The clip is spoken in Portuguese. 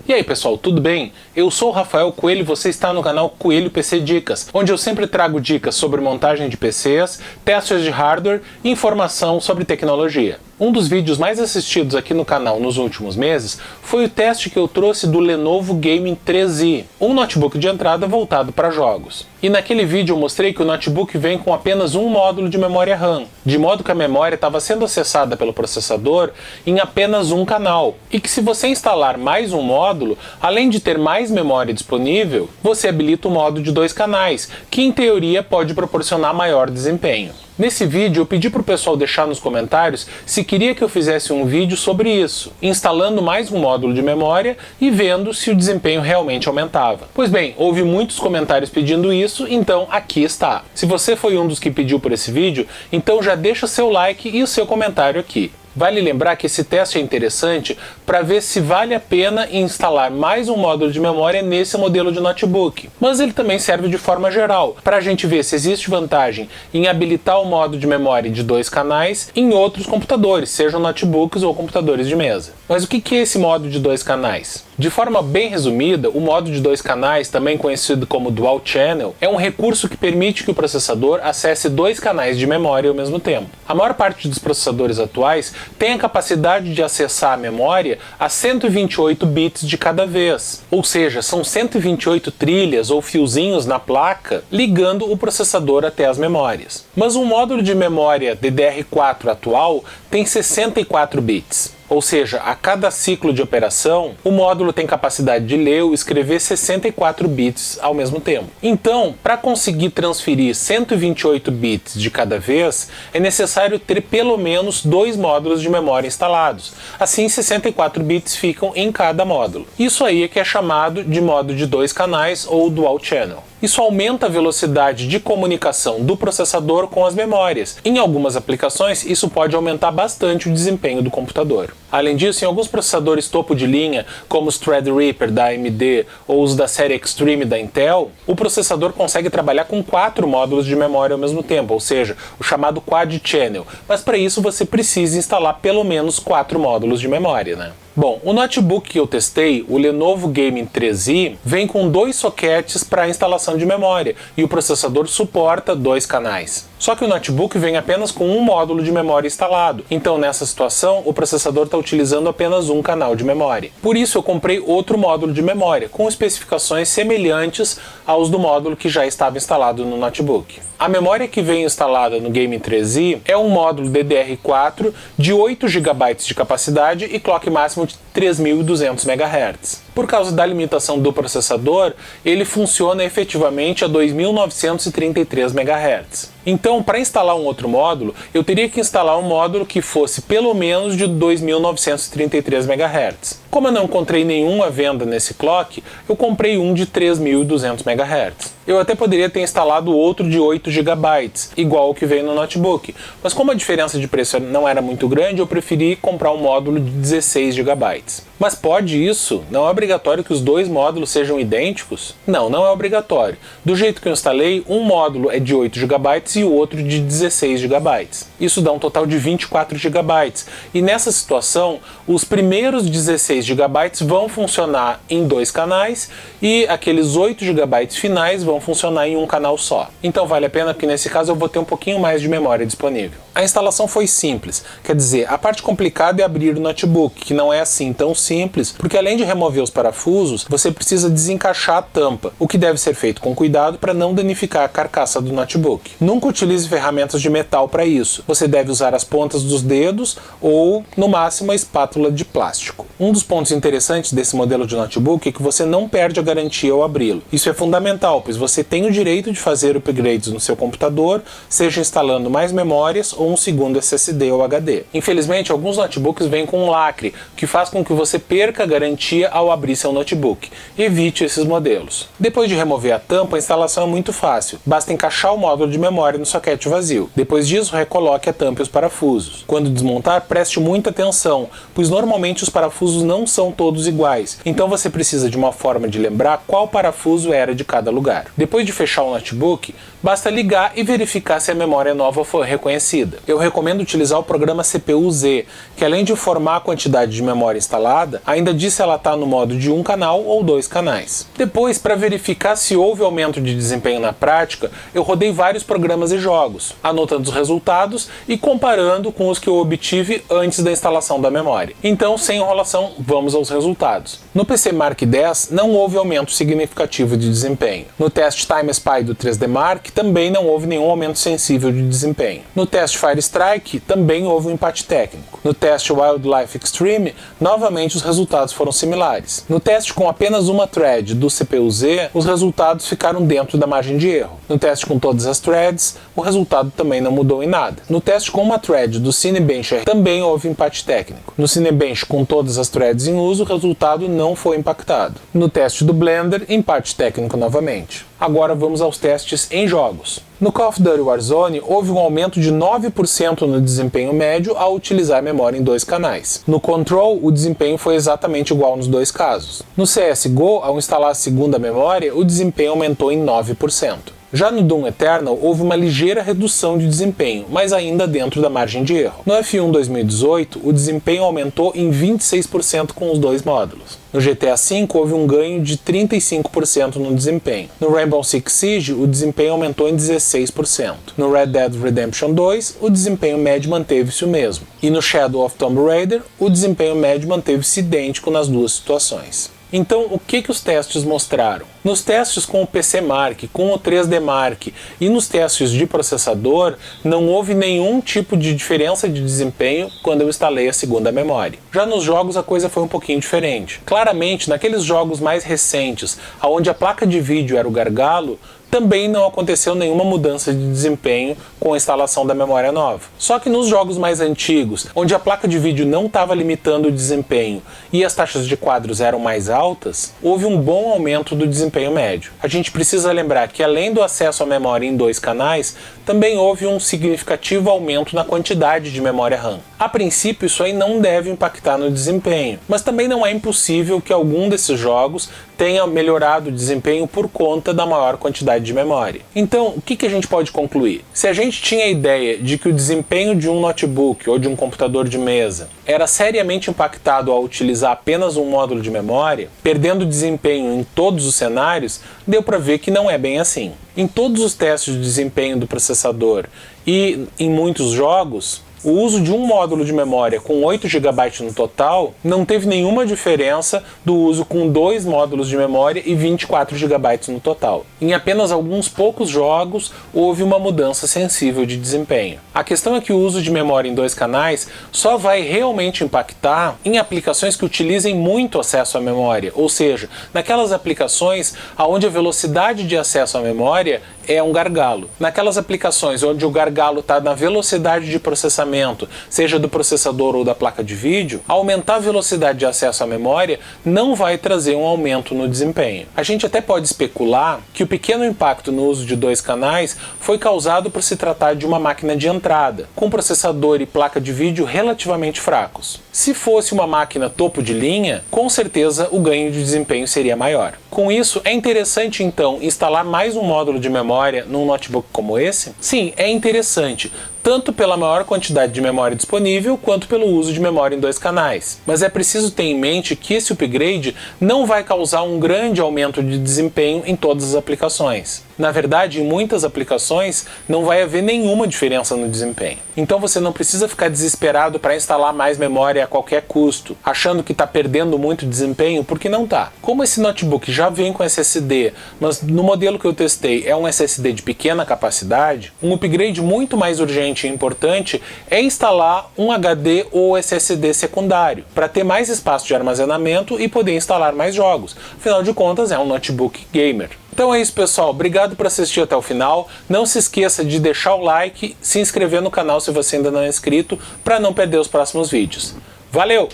E aí pessoal, tudo bem? Eu sou o Rafael Coelho e você está no canal Coelho PC Dicas, onde eu sempre trago dicas sobre montagem de PCs, testes de hardware e informação sobre tecnologia. Um dos vídeos mais assistidos aqui no canal nos últimos meses foi o teste que eu trouxe do Lenovo Gaming 3i, um notebook de entrada voltado para jogos. E naquele vídeo eu mostrei que o notebook vem com apenas um módulo de memória RAM, de modo que a memória estava sendo acessada pelo processador em apenas um canal, e que se você instalar mais um módulo, além de ter mais memória disponível, você habilita o modo de 2 canais, que em teoria pode proporcionar maior desempenho. Nesse vídeo eu pedi para o pessoal deixar nos comentários se queria que eu fizesse um vídeo sobre isso, instalando mais um módulo de memória e vendo se o desempenho realmente aumentava. Pois bem, houve muitos comentários pedindo isso, então aqui está. Se você foi um dos que pediu por esse vídeo, então já deixa seu like e o seu comentário aqui. Vale lembrar que esse teste é interessante para ver se vale a pena instalar mais um módulo de memória nesse modelo de notebook. Mas ele também serve de forma geral, para a gente ver se existe vantagem em habilitar o modo de memória de 2 canais em outros computadores, sejam notebooks ou computadores de mesa. Mas o que é esse modo de 2 canais? De forma bem resumida, o modo de 2 canais, também conhecido como Dual Channel, é um recurso que permite que o processador acesse 2 canais de memória ao mesmo tempo. A maior parte dos processadores atuais tem a capacidade de acessar a memória a 128 bits de cada vez, ou seja, são 128 trilhas ou fiozinhos na placa ligando o processador até as memórias. Mas um módulo de memória DDR4 atual tem 64 bits. Ou seja, a cada ciclo de operação, o módulo tem capacidade de ler ou escrever 64 bits ao mesmo tempo. Então, para conseguir transferir 128 bits de cada vez, é necessário ter pelo menos 2 módulos de memória instalados. Assim, 64 bits ficam em cada módulo. Isso aí é que é chamado de modo de 2 canais ou Dual Channel. Isso aumenta a velocidade de comunicação do processador com as memórias. Em algumas aplicações, isso pode aumentar bastante o desempenho do computador. Além disso, em alguns processadores topo de linha, como os Threadripper da AMD ou os da série Extreme da Intel, o processador consegue trabalhar com 4 módulos de memória ao mesmo tempo, ou seja, o chamado Quad Channel. Mas para isso você precisa instalar pelo menos 4 módulos de memória, né? Bom, o notebook que eu testei, o Lenovo Gaming 3i, vem com 2 soquetes para instalação de memória e o processador suporta 2 canais. Só que o notebook vem apenas com um módulo de memória instalado, então nessa situação o processador está utilizando apenas um canal de memória. Por isso eu comprei outro módulo de memória, com especificações semelhantes aos do módulo que já estava instalado no notebook. A memória que vem instalada no Gaming 3i é um módulo DDR4 de 8 GB de capacidade e clock máximo de 3.200 MHz. Por causa da limitação do processador, ele funciona efetivamente a 2.933 MHz. Então, para instalar um outro módulo, eu teria que instalar um módulo que fosse pelo menos de 2.933 MHz. Como eu não encontrei nenhum à venda nesse clock, eu comprei um de 3.200 MHz. Eu até poderia ter instalado outro de 8 GB, igual o que veio no notebook, mas como a diferença de preço não era muito grande, eu preferi comprar um módulo de 16 GB. Mas pode isso? Não é obrigatório que os 2 módulos sejam idênticos? Não, não é obrigatório. Do jeito que eu instalei, um módulo é de 8 GB e o outro de 16 GB. Isso dá um total de 24 GB. E nessa situação, os primeiros 16 GB vão funcionar em 2 canais e aqueles 8 GB finais vão funcionar em um canal só. Então vale a pena porque nesse caso eu vou ter um pouquinho mais de memória disponível. A instalação foi simples, quer dizer, a parte complicada é abrir o notebook, que não é assim tão simples, porque além de remover os parafusos, você precisa desencaixar a tampa, o que deve ser feito com cuidado para não danificar a carcaça do notebook. Nunca utilize ferramentas de metal para isso, você deve usar as pontas dos dedos ou, no máximo, a espátula de plástico. Um dos pontos interessantes desse modelo de notebook é que você não perde a garantia ao abri-lo. Isso é fundamental, pois você tem o direito de fazer upgrades no seu computador, seja instalando mais memórias ou um segundo SSD ou HD. Infelizmente, alguns notebooks vêm com um lacre, que faz com que você perca a garantia ao abrir seu notebook. Evite esses modelos. Depois de remover a tampa, a instalação é muito fácil. Basta encaixar o módulo de memória no soquete vazio. Depois disso, recoloque a tampa e os parafusos. Quando desmontar, preste muita atenção, pois normalmente os parafusos não não são todos iguais, então você precisa de uma forma de lembrar qual parafuso era de cada lugar. Depois de fechar o notebook, basta ligar e verificar se a memória nova foi reconhecida. Eu recomendo utilizar o programa CPU-Z, que além de informar a quantidade de memória instalada, ainda diz se ela está no modo de um canal ou 2 canais. Depois, para verificar se houve aumento de desempenho na prática, eu rodei vários programas e jogos, anotando os resultados e comparando com os que eu obtive antes da instalação da memória. Então, sem enrolação, vamos aos resultados. No PC Mark X não houve aumento significativo de desempenho. No teste Time Spy do 3D Mark também não houve nenhum aumento sensível de desempenho. No teste Fire Strike também houve um empate técnico. No teste Wildlife Extreme, novamente os resultados foram similares. No teste com apenas uma thread do CPU-Z, os resultados ficaram dentro da margem de erro. No teste com todas as threads, o resultado também não mudou em nada. No teste com uma thread do Cinebench também houve empate técnico. No Cinebench com todas as threads em uso, o resultado não foi impactado. No teste do Blender, empate técnico novamente. Agora vamos aos testes em jogos. No Call of Duty Warzone, houve um aumento de 9% no desempenho médio ao utilizar a memória em 2 canais. No Control, o desempenho foi exatamente igual nos dois casos. No CSGO, ao instalar a segunda memória, o desempenho aumentou em 9%. Já no Doom Eternal, houve uma ligeira redução de desempenho, mas ainda dentro da margem de erro. No F1 2018, o desempenho aumentou em 26% com os dois módulos. No GTA V, houve um ganho de 35% no desempenho. No Rainbow Six Siege, o desempenho aumentou em 16%. No Red Dead Redemption 2, o desempenho médio manteve-se o mesmo. E no Shadow of Tomb Raider, o desempenho médio manteve-se idêntico nas duas situações. Então, o que os testes mostraram? Nos testes com o PC Mark, com o 3D Mark e nos testes de processador, não houve nenhum tipo de diferença de desempenho quando eu instalei a segunda memória. Já nos jogos a coisa foi um pouquinho diferente. Claramente, naqueles jogos mais recentes, onde a placa de vídeo era o gargalo, também não aconteceu nenhuma mudança de desempenho com a instalação da memória nova. Só que nos jogos mais antigos, onde a placa de vídeo não estava limitando o desempenho e as taxas de quadros eram mais altas, houve um bom aumento do desempenho médio. A gente precisa lembrar que além do acesso à memória em 2 canais, também houve um significativo aumento na quantidade de memória RAM. A princípio, isso aí não deve impactar no desempenho, mas também não é impossível que algum desses jogos tenha melhorado o desempenho por conta da maior quantidade de memória. Então, o que a gente pode concluir? Se a gente tinha a ideia de que o desempenho de um notebook ou de um computador de mesa era seriamente impactado ao utilizar apenas um módulo de memória, perdendo desempenho em todos os cenários, deu para ver que não é bem assim. Em todos os testes de desempenho do processador e em muitos jogos, o uso de um módulo de memória com 8 GB no total não teve nenhuma diferença do uso com 2 módulos de memória e 24 GB no total. Em apenas alguns poucos jogos houve uma mudança sensível de desempenho. A questão é que o uso de memória em 2 canais só vai realmente impactar em aplicações que utilizem muito acesso à memória, ou seja, naquelas aplicações onde a velocidade de acesso à memória é um gargalo. Naquelas aplicações onde o gargalo está na velocidade de processamento, seja do processador ou da placa de vídeo, aumentar a velocidade de acesso à memória não vai trazer um aumento no desempenho. A gente até pode especular que o pequeno impacto no uso de 2 canais foi causado por se tratar de uma máquina de entrada, com processador e placa de vídeo relativamente fracos. Se fosse uma máquina topo de linha, com certeza o ganho de desempenho seria maior. Com isso, é interessante então instalar mais um módulo de memória num notebook como esse? Sim, é interessante, tanto pela maior quantidade de memória disponível, quanto pelo uso de memória em 2 canais. Mas é preciso ter em mente que esse upgrade não vai causar um grande aumento de desempenho em todas as aplicações. Na verdade, em muitas aplicações, não vai haver nenhuma diferença no desempenho. Então você não precisa ficar desesperado para instalar mais memória a qualquer custo, achando que está perdendo muito desempenho, porque não está. Como esse notebook já vem com SSD, mas no modelo que eu testei é um SSD de pequena capacidade, um upgrade muito mais urgente e importante é instalar um HD ou SSD secundário, para ter mais espaço de armazenamento e poder instalar mais jogos. Afinal de contas, é um notebook gamer. Então é isso, pessoal. Obrigado por assistir até o final. Não se esqueça de deixar o like, se inscrever no canal se você ainda não é inscrito, para não perder os próximos vídeos. Valeu!